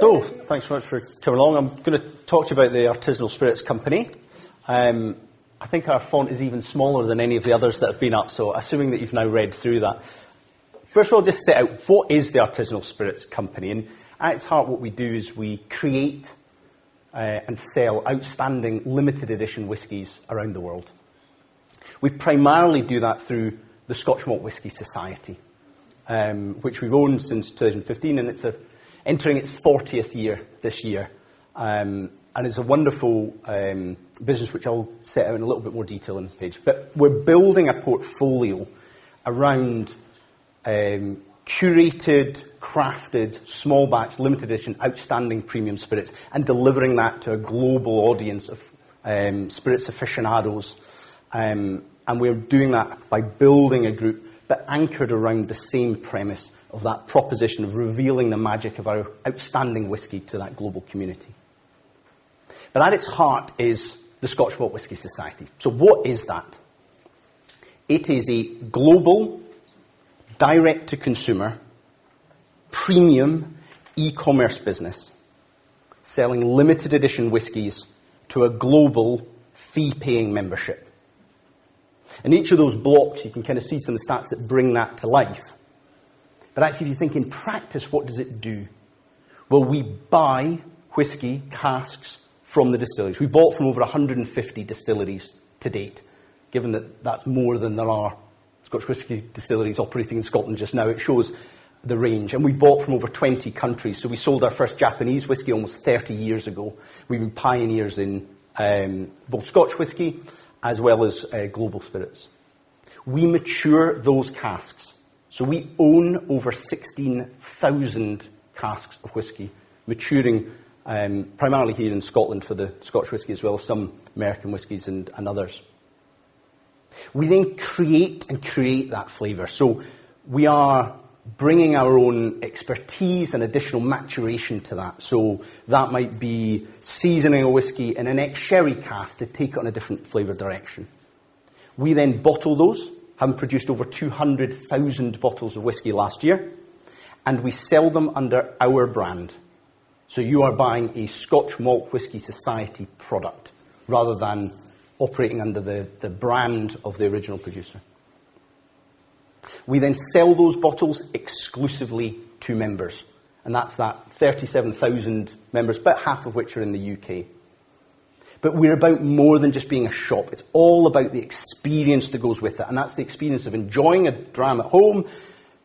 So, thanks so much for coming along. I'm going to talk to you about the Artisanal Spirits Company. I think our font is even smaller than any of the others that have been up, so assuming that you've now read through that. First of all, just set out, what is the Artisanal Spirits Company? And at its heart, what we do is we create and sell outstanding limited edition whiskies around the world. We primarily do that through the Scotch Malt Whisky Society, which we've owned since 2015, and it's entering its 40th year this year. And it's a wonderful business, which I'll set out in a little bit more detail on the page. But we're building a portfolio around curated, crafted, small batch, limited edition, outstanding premium spirits, and delivering that to a global audience of spirits aficionados. And we're doing that by building a group but anchored around the same premise of that proposition of revealing the magic of our outstanding whisky to that global community. But at its heart is the Scotch Malt Whisky Society. So what is that? It is a global, direct-to-consumer, premium e-commerce business selling limited edition whiskies to a global fee-paying membership. And each of those blocks, you can kind of see some of the stats that bring that to life. But actually, if you think in practice, what does it do? Well, we buy whisky casks from the distilleries. We bought from over 150 distilleries to date. Given that that's more than there are Scotch whisky distilleries operating in Scotland just now, it shows the range. And we bought from over 20 countries. So we sold our first Japanese whisky almost 30 years ago. We've been pioneers in both Scotch whisky as well as global spirits. We mature those casks. So we own over 16,000 casks of whisky, maturing primarily here in Scotland for the Scotch whisky, as well as some American whiskies and others. We then create that flavour. So we are bringing our own expertise and additional maturation to that. So that might be seasoning a whisky in an ex-sherry cask to take it on a different flavour direction. We then bottle those, having produced over 200,000 bottles of whisky last year, and we sell them under our brand. So you are buying a Scotch Malt Whisky Society product rather than operating under the brand of the original producer. We then sell those bottles exclusively to members, and that's that 37,000 members, about half of which are in the UK. But we're about more than just being a shop. It's all about the experience that goes with it, and that's the experience of enjoying a dram at home,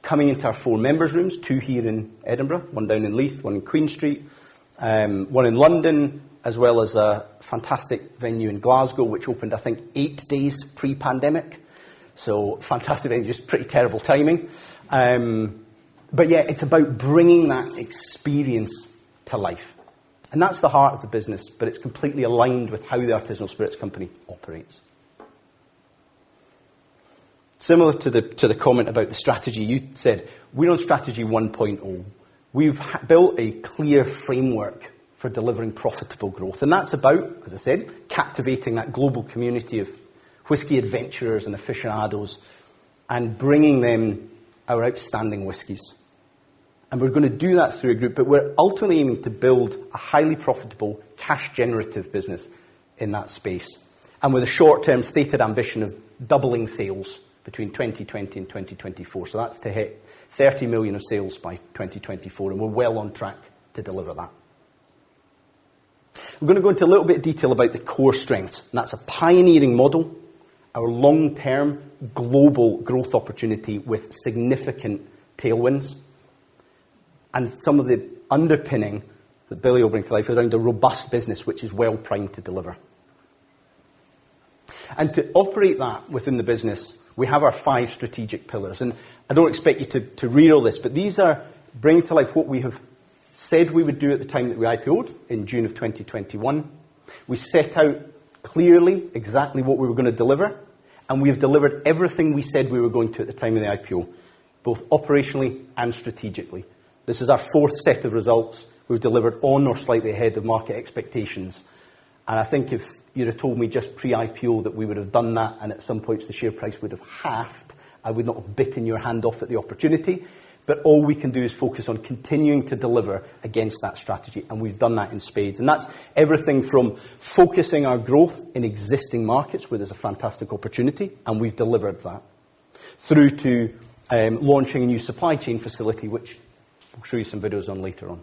coming into our 4 members' rooms, 2 here in Edinburgh, 1 down in Leith, 1 in Queen Street, 1 in London, as well as a fantastic venue in Glasgow, which opened, I think, 8 days pre-pandemic. So fantastic venue, just pretty terrible timing. But yeah, it's about bringing that experience to life. And that's the heart of the business, but it's completely aligned with how the Artisanal Spirits Company operates. Similar to the comment about the strategy, you said, we're on strategy 1.0. We've built a clear framework for delivering profitable growth. And that's about, as I said, captivating that global community of whisky adventurers and aficionados and bringing them our outstanding whiskies. And we're going to do that through a group, but we're ultimately aiming to build a highly profitable, cash-generative business in that space. And with a short-term stated ambition of doubling sales between 2020 and 2024. So that's to hit 30 million of sales by 2024, and we're well on track to deliver that. We're going to go into a little bit of detail about the core strengths, and that's a pioneering model, our long-term global growth opportunity with significant tailwinds, and some of the underpinning that Billy will bring to life around a robust business which is well primed to deliver. And to operate that within the business, we have our 5 strategic pillars. And I don't expect you to read all this, but these are bringing to life what we have said we would do at the time that we IPO'd in June of 2021. We set out clearly exactly what we were going to deliver, and we have delivered everything we said we were going to at the time of the IPO, both operationally and strategically. This is our 4th set of results. We've delivered on or slightly ahead of market expectations. And I think if you'd have told me just pre-IPO that we would have done that and at some points the share price would have halved, I would not have bitten your hand off at the opportunity. But all we can do is focus on continuing to deliver against that strategy, and we've done that in spades. And that's everything from focusing our growth in existing markets where there's a fantastic opportunity, and we've delivered that, through to launching a new supply chain facility, which I'll show you some videos on later on.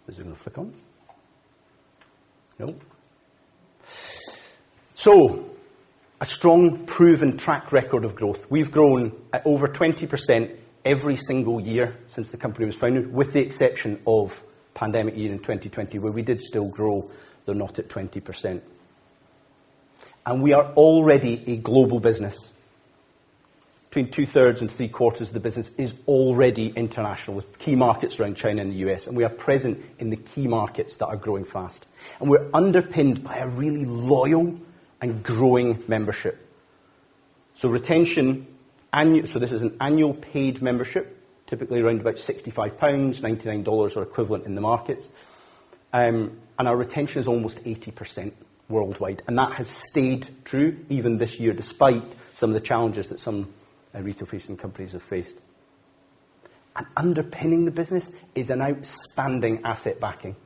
Is it going to flick on? No. So, a strong, proven track record of growth. We've grown at over 20% every single year since the company was founded, with the exception of pandemic year in 2020, where we did still grow, though not at 20%. And we are already a global business. Between 2/3 and 3/4 of the business is already international, with key markets around China and the US, and we are present in the key markets that are growing fast. And we're underpinned by a really loyal and growing membership. So retention, so this is an annual paid membership, typically around about £65, $99 or equivalent in the markets. And our retention is almost 80% worldwide. And that has stayed true even this year, despite some of the challenges that some retail-facing companies have faced. And underpinning the business is an outstanding asset backing.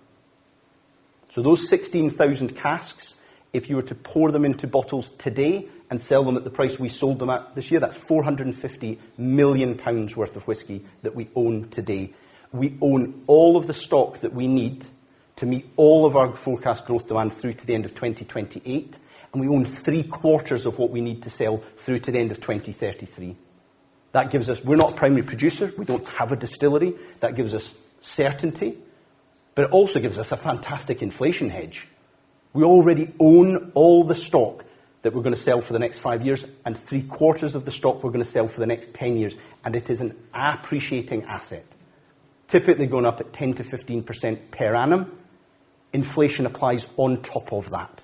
So those 16,000 casks, if you were to pour them into bottles today and sell them at the price we sold them at this year, that's £450 million worth of whiskey that we own today. We own all of the stock that we need to meet all of our forecast growth demand through to the end of 2028, and we own 3/4 of what we need to sell through to the end of 2033. That gives us, we're not a primary producer, we don't have a distillery, that gives us certainty, but it also gives us a fantastic inflation hedge. We already own all the stock that we're going to sell for the next 5 years, and 3/4 of the stock we're going to sell for the next 10 years. And it is an appreciating asset, typically going up at 10 to 15% per annum. Inflation applies on top of that.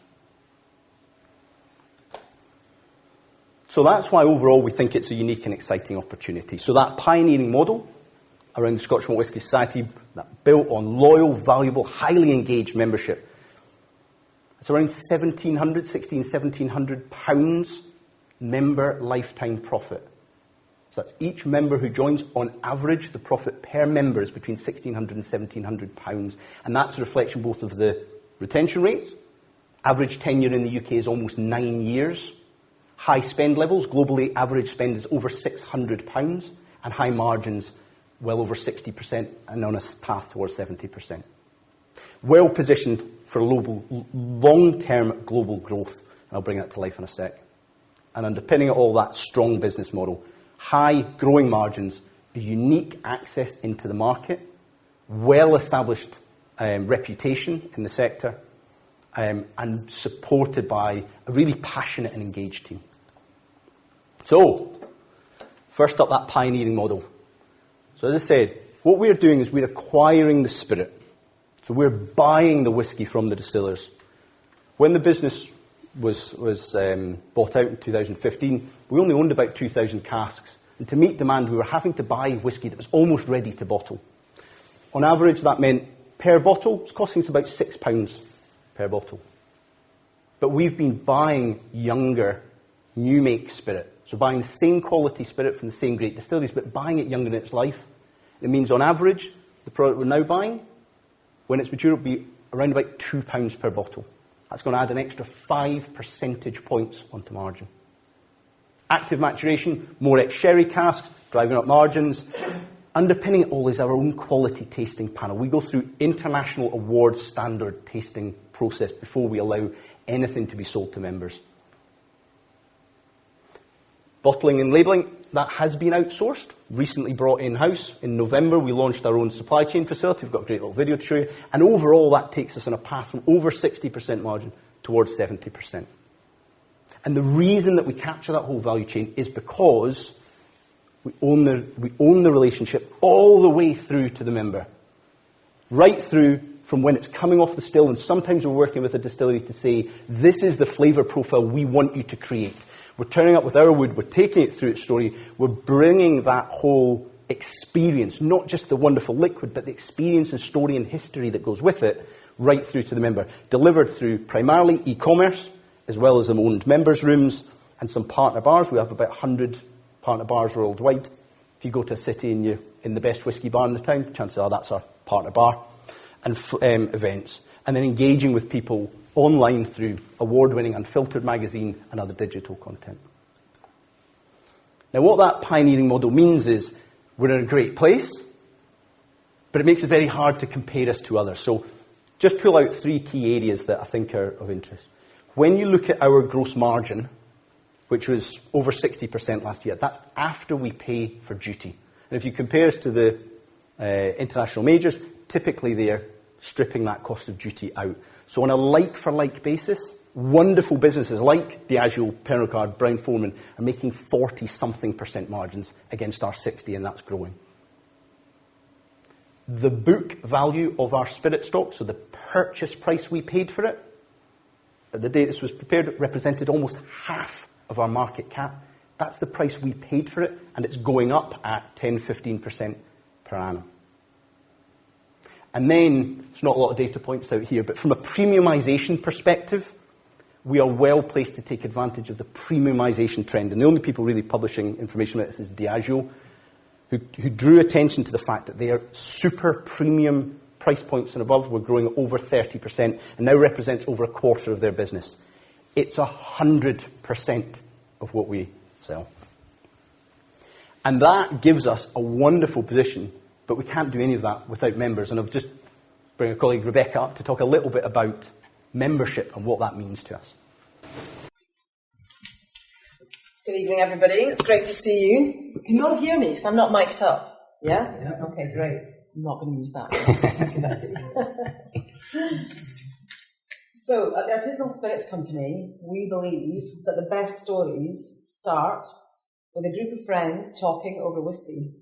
So that's why overall we think it's a unique and exciting opportunity. So that pioneering model around the Scotch Malt Whisky Society, that built on loyal, valuable, highly engaged membership, it's around £1,700 member lifetime profit. So that's each member who joins. On average, the profit per member is between £1,600 and £1,700. And that's a reflection both of the retention rates. Average tenure in the UK is almost 9 years. High spend levels. Globally, average spend is over £600. And high margins, well over 60%, and on a path towards 70%. Well positioned for long-term global growth. And I'll bring that to life in a sec. And underpinning it all, that strong business model. High growing margins, a unique access into the market, well-established reputation in the sector, and supported by a really passionate and engaged team. So, first up, that pioneering model. So as I said, what we're doing is we're acquiring the spirit. So we're buying the whiskey from the distillers. When the business was bought out in 2015, we only owned about 2,000 casks. And to meet demand, we were having to buy whiskey that was almost ready to bottle. On average, that meant per bottle, it's costing us about £6 per bottle. But we've been buying younger, new make spirit. So buying the same quality spirit from the same great distilleries, but buying it younger in its life. It means on average, the product we're now buying, when it's mature, it'll be around about £2 per bottle. That's going to add an extra 5 percentage points onto margin. Active maturation, more ex-sherry casks, driving up margins. Underpinning it all is our own quality tasting panel. We go through international award standard tasting process before we allow anything to be sold to members. Bottling and labelling, that has been outsourced, recently brought in-house. In November, we launched our own supply chain facility. We've got a great little video to show you. And overall, that takes us on a path from over 60% margin towards 70%. And the reason that we capture that whole value chain is because we own the relationship all the way through to the member. Right through from when it's coming off the still, and sometimes we're working with a distillery to say, this is the flavour profile we want you to create. We're turning up with our wood, we're taking it through its story, we're bringing that whole experience, not just the wonderful liquid, but the experience and story and history that goes with it, right through to the member. Delivered through primarily e-commerce, as well as some owned members' rooms and some partner bars. We have about 100 partner bars worldwide. If you go to a city and you're in the best whiskey bar in the town, chances are that's our partner bar. And events. And then engaging with people online through award-winning Unfiltered magazine and other digital content. Now, what that pioneering model means is we're in a great place, but it makes it very hard to compare us to others. So just pull out 3 key areas that I think are of interest. When you look at our gross margin, which was over 60% last year, that's after we pay for duty. And if you compare us to the international majors, typically they're stripping that cost of duty out. So on a like-for-like basis, wonderful businesses like Diageo, Pernod Ricard, Brown-Forman are making 40-something% margins against our 60%, and that's growing. The book value of our spirit stock, so the purchase price we paid for it, at the day this was prepared, represented almost half of our market cap. That's the price we paid for it, and it's going up at 10-15% per annum. And then, it's not a lot of data points out here, but from a premiumization perspective, we are well placed to take advantage of the premiumization trend. And the only people really publishing information about this is Diageo, who drew attention to the fact that their super premium price points and above were growing over 30% and now represents over a quarter of their business. It's 100% of what we sell. And that gives us a wonderful position, but we can't do any of that without members. And I'll just bring a colleague, Rebecca, up to talk a little bit about membership and what that means to us. Good evening, everybody. It's great to see you. Can you all hear me? Because I'm not mic'd up. Yeah? Yeah. Okay, great. I'm not going to use that. So, at the Artisanal Spirits Company, we believe that the best stories start with a group of friends talking over whiskey.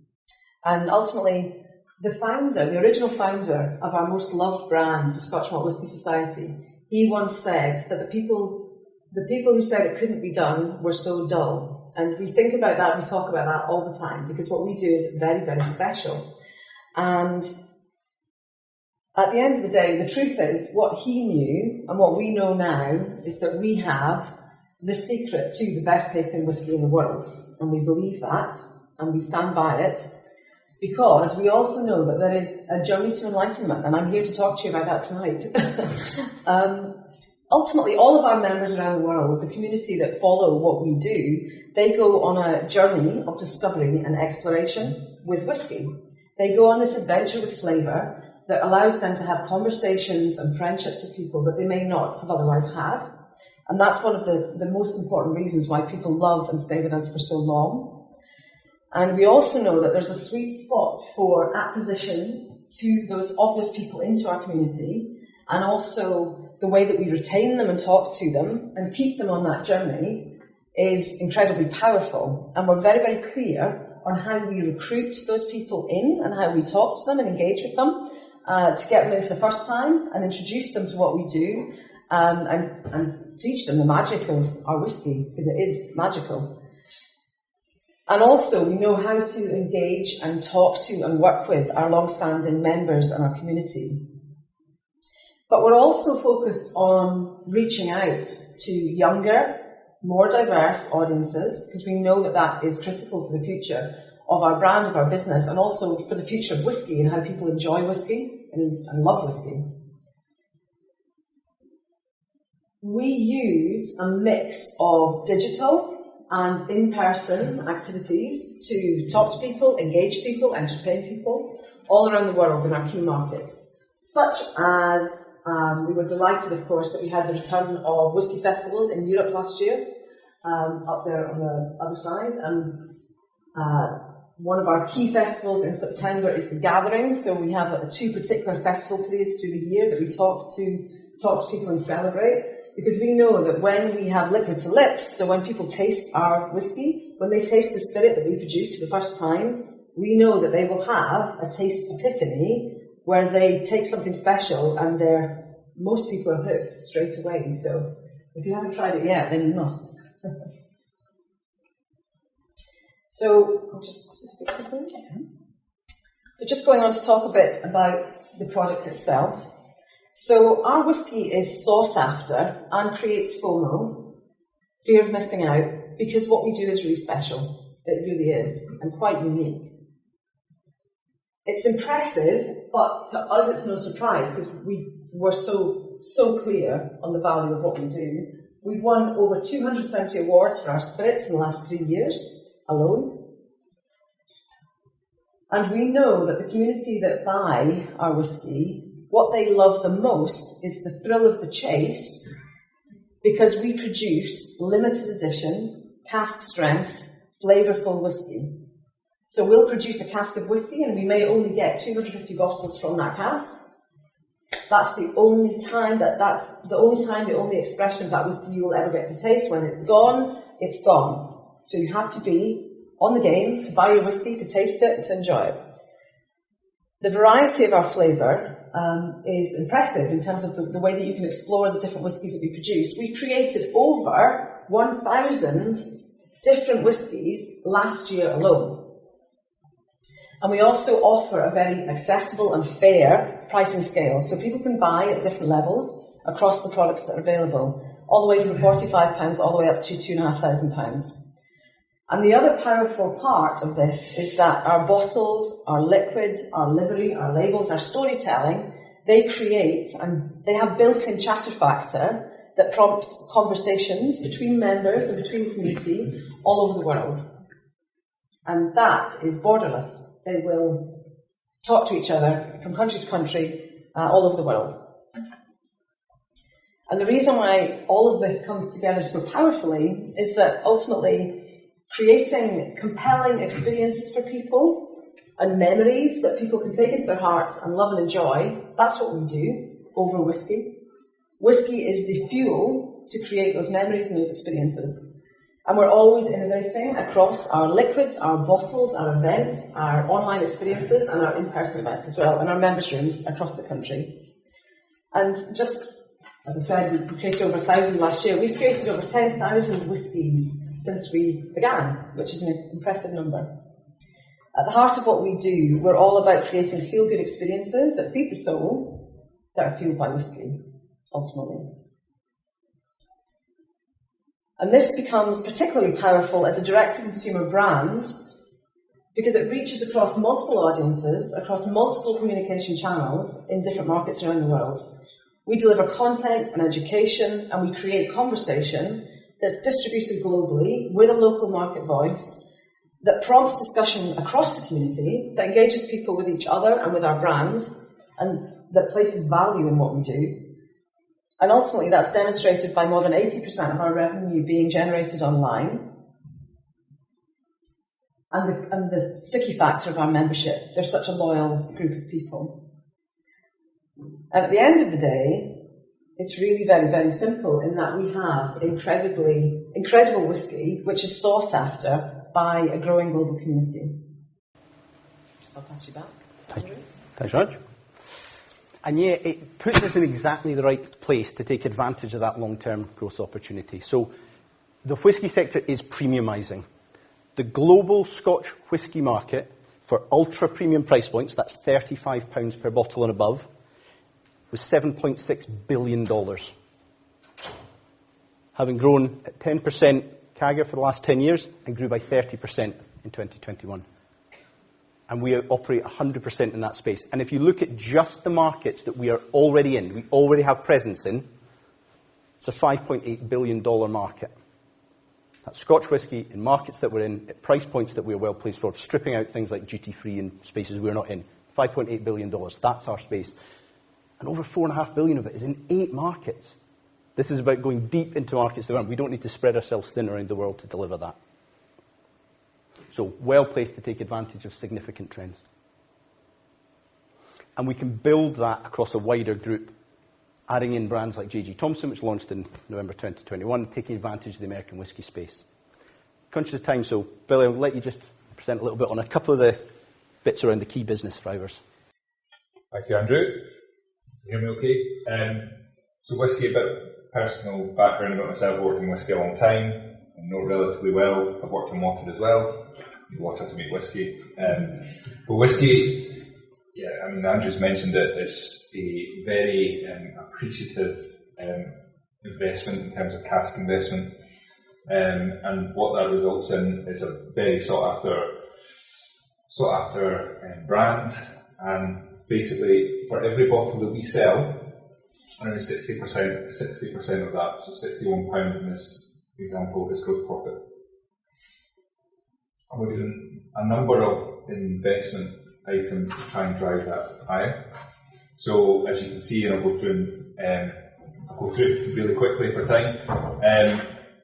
And ultimately, the original founder of our most loved brand, the Scotch Malt Whisky Society, he once said that the people who said it couldn't be done were so dull. And we think about that, we talk about that all the time, because what we do is very, very special. And at the end of the day, the truth is, what he knew and what we know now is that we have the secret to the best tasting whiskey in the world. And we believe that, and we stand by it, because we also know that there is a journey to enlightenment, and I'm here to talk to you about that tonight. Ultimately, all of our members around the world, the community that follow what we do, they go on a journey of discovery and exploration with whiskey. They go on this adventure with flavour that allows them to have conversations and friendships with people that they may not have otherwise had. And that's one of the most important reasons why people love and stay with us for so long. And we also know that there's a sweet spot for acquisition to those people into our community, and also the way that we retain them and talk to them and keep them on that journey is incredibly powerful. And we're very, very clear on how we recruit those people in and how we talk to them and engage with them to get them in for the first time and introduce them to what we do and teach them the magic of our whiskey, because it is magical. And also, we know how to engage and talk to and work with our long-standing members and our community. But we're also focused on reaching out to younger, more diverse audiences, because we know that that is critical for the future of our brand, of our business, and also for the future of whiskey and how people enjoy whiskey and love whiskey. We use a mix of digital and in-person activities to talk to people, engage people, entertain people all around the world in our key markets. Such as, we were delighted, of course, that we had the return of whisky festivals in Europe last year, up there on the other side. And one of our key festivals in September is the Gathering. So we have 2 particular festival periods through the year that we talk to people and celebrate. Because we know that when we have liquid to lips, so when people taste our whiskey, when they taste the spirit that we produce for the first time, we know that they will have a taste epiphany where they take something special and most people are hooked straight away. So if you haven't tried it yet, then you must. So I'll just stick with it. So just going on to talk a bit about the product itself. So our whiskey is sought after and creates FOMO, fear of missing out, because what we do is really special. It really is, and quite unique. It's impressive, but to us it's no surprise because we were so clear on the value of what we do. We've won over 270 awards for our spirits in the last 3 years alone. And we know that the community that buy our whisky, what they love the most is the thrill of the chase, because we produce limited edition, cask strength, flavourful whisky. So we'll produce a cask of whisky and we may only get 250 bottles from that cask. That's the only time the only expression of that whisky you will ever get to taste. When it's gone, it's gone. So you have to be on the game to buy your whisky, to taste it, to enjoy it. The variety of our flavour is impressive in terms of the way that you can explore the different whiskies that we produce. We created over 1,000 different whiskies last year alone. And we also offer a very accessible and fair pricing scale. So people can buy at different levels across the products that are available, all the way from £45 all the way up to £2,500. And the other powerful part of this is that our bottles, our liquid, our livery, our labels, our storytelling, they create and they have built-in chatter factor that prompts conversations between members and between the community all over the world. And that is borderless. They will talk to each other from country to country all over the world. And the reason why all of this comes together so powerfully is that ultimately creating compelling experiences for people and memories that people can take into their hearts and love and enjoy, that's what we do over whisky. Whisky is the fuel to create those memories and those experiences. And we're always innovating across our liquids, our bottles, our events, our online experiences, and our in-person events as well, and our members' rooms across the country. And just, as I said, we created over 1,000 last year. We've created over 10,000 whiskies since we began, which is an impressive number. At the heart of what we do, we're all about creating feel-good experiences that feed the soul, that are fueled by whisky, ultimately. And this becomes particularly powerful as a direct-to-consumer brand because it reaches across multiple audiences, across multiple communication channels in different markets around the world. We deliver content and education, and we create conversation that's distributed globally with a local market voice that prompts discussion across the community, that engages people with each other and with our brands, and that places value in what we do. And ultimately, that's demonstrated by more than 80% of our revenue being generated online. And the sticky factor of our membership. They're such a loyal group of people. And at the end of the day, it's really very, very simple in that we have incredible whisky, which is sought after by a growing global community. So I'll pass you back. Thanks, Raj. And yeah, it puts us in exactly the right place to take advantage of that long-term growth opportunity. So the whisky sector is premiumising. The global Scotch whisky market for ultra-premium price points, that's £35 per bottle and above, was $7.6 billion. Having grown at 10% CAGR for the last 10 years and grew by 30% in 2021. And we operate 100% in that space. And if you look at just the markets that we are already in, we already have presence in, it's a $5.8 billion market. That's Scotch whisky in markets that we're in, at price points that we're well placed for, stripping out things like duty-free in spaces we're not in. $5.8 billion, that's our space. And over $4.5 billion of it is in 8 markets. This is about going deep into markets that we're in. We don't need to spread ourselves thin around the world to deliver that. So well placed to take advantage of significant trends. And we can build that across a wider group, adding in brands like J.G. Thomson, which launched in November 2021, taking advantage of the American whisky space. Conscious of time, so Billy, I'll let you just present a little bit on a couple of the bits around the key business drivers. Thank you, Andrew. Can you hear me okay? So whisky, a bit of personal background about myself. I've worked in whisky a long time. I know it relatively well. I've worked in water as well. Water to make whisky. But whisky, yeah, I mean, Andrew's mentioned it, it's a very appreciative investment in terms of cask investment. and what that results in is a very sought after brand. And basically, for every bottle that we sell, around 60% of that, so £61 in this example, is gross profit. And we're doing a number of investment items to try and drive that higher. So as you can see, and I'll go through really quickly for time.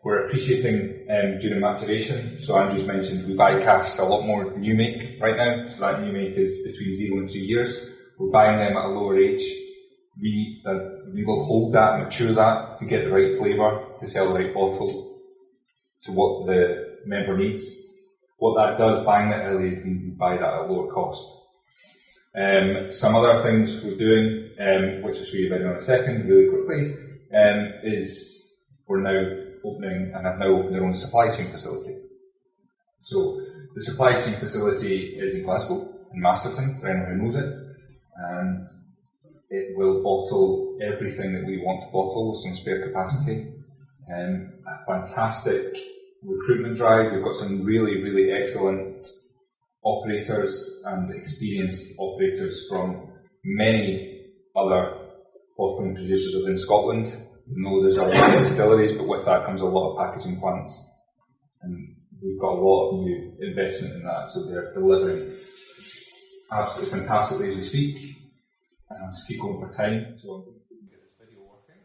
We're appreciating during maturation. So Andrew's mentioned we buy casks a lot more new make right now. So that new make is between 0 and 3 years. We're buying them at a lower age. We will hold that, mature that to get the right flavour, to sell the right bottle to what the member needs. What that does, buying it early, is we buy that at a lower cost. Some other things we're doing, which I'll show you in a second, really quickly, is we're now opening and have now opened their own supply chain facility. So the supply chain facility is in Glasgow, in Masterton, for anyone who knows it, and it will bottle everything that we want to bottle with some spare capacity. A fantastic recruitment drive. We've got some really, really excellent operators and experienced operators from many other bottling producers within Scotland. We know there's a lot of distilleries, but with that comes a lot of packaging plants. And we've got a lot of new investment in that, so they're delivering absolutely fantastically as we speak. And I'll just keep going for time, so I'm going to get this video working.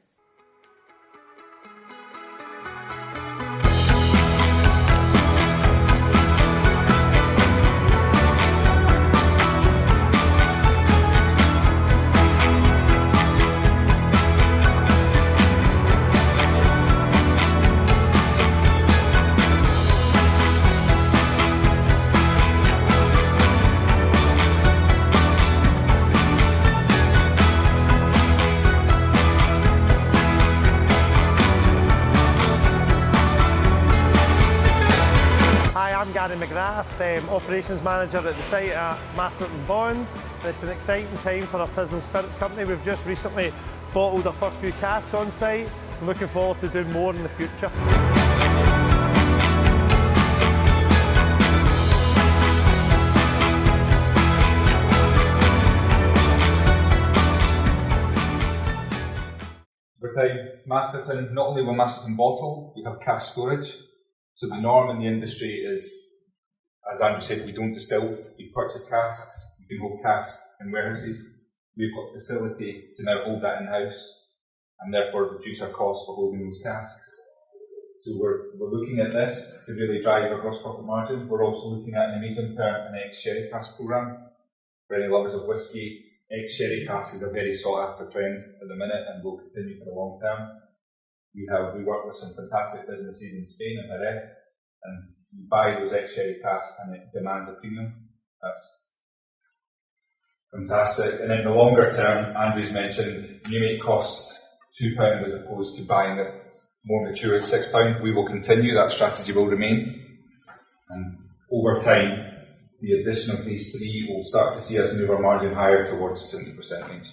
Operations Manager at the site at Masterton Bond. It's an exciting time for Artisanal Spirits Company. We've just recently bottled our first few casks on site. I'm looking forward to doing more in the future. Over time, Masterton, not only will Masterton bottle, we have cask storage. So the norm in the industry is, as Andrew said, we don't distill, we purchase casks, we can hold casks in warehouses. We've got a facility to now hold that in-house and therefore reduce our costs for holding those casks. So we're looking at this to really drive our gross profit margin. We're also looking at, in the medium term, an ex-sherry cask programme. For any lovers of whisky, ex-sherry cask is a very sought after trend at the minute and will continue for the long term. We work with some fantastic businesses in Spain and Jerez, and you buy those ex-sherry casks and it demands a premium. That's fantastic. And in the longer term, Andrew's mentioned, new make cost £2 as opposed to buying it more mature at £6. We will continue, that strategy will remain. And over time, the addition of these three will start to see us move our margin higher towards the 70% range.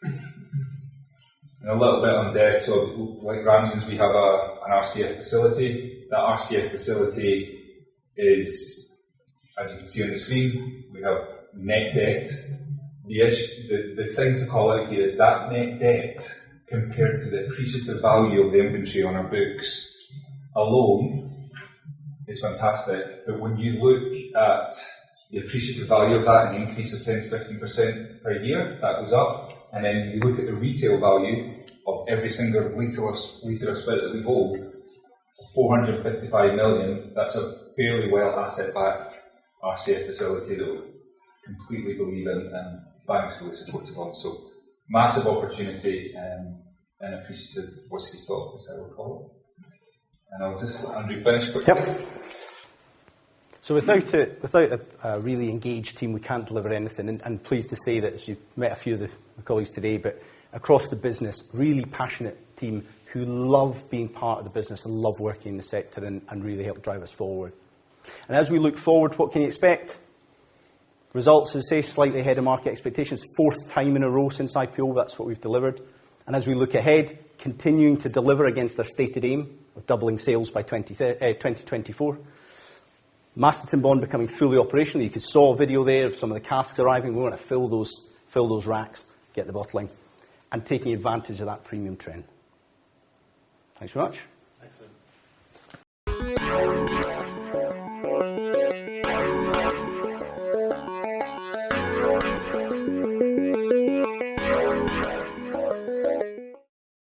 And a little bit on deck, so like Ramsden's, we have an RCF facility. That RCF facility is, as you can see on the screen, we have net debt. The thing to call out here is that net debt compared to the appreciative value of the inventory on our books alone is fantastic. But when you look at the appreciative value of that and the increase of 10 to 15% per year, that goes up. And then you look at the retail value of every single litre of spirit that we hold, 455 million, that's a fairly well asset-backed RCF facility that we completely believe in and banks fully supportive of. So massive opportunity and appreciative whisky stock, as I will call it. And I'll just let Andrew finish quickly. Yep. So without a really engaged team, we can't deliver anything. And pleased to say that, as you've met a few of the colleagues today, but across the business, really passionate team who love being part of the business and love working in the sector and really help drive us forward. And as we look forward, what can you expect? Results, as I say, slightly ahead of market expectations. 4th time in a row since IPO, that's what we've delivered. And as we look ahead, continuing to deliver against our stated aim of doubling sales by 2024. Masterton Bond becoming fully operational. You saw a video there of some of the casks arriving. We want to fill those racks, get the bottling, and taking advantage of that premium trend. Thanks very much. Excellent.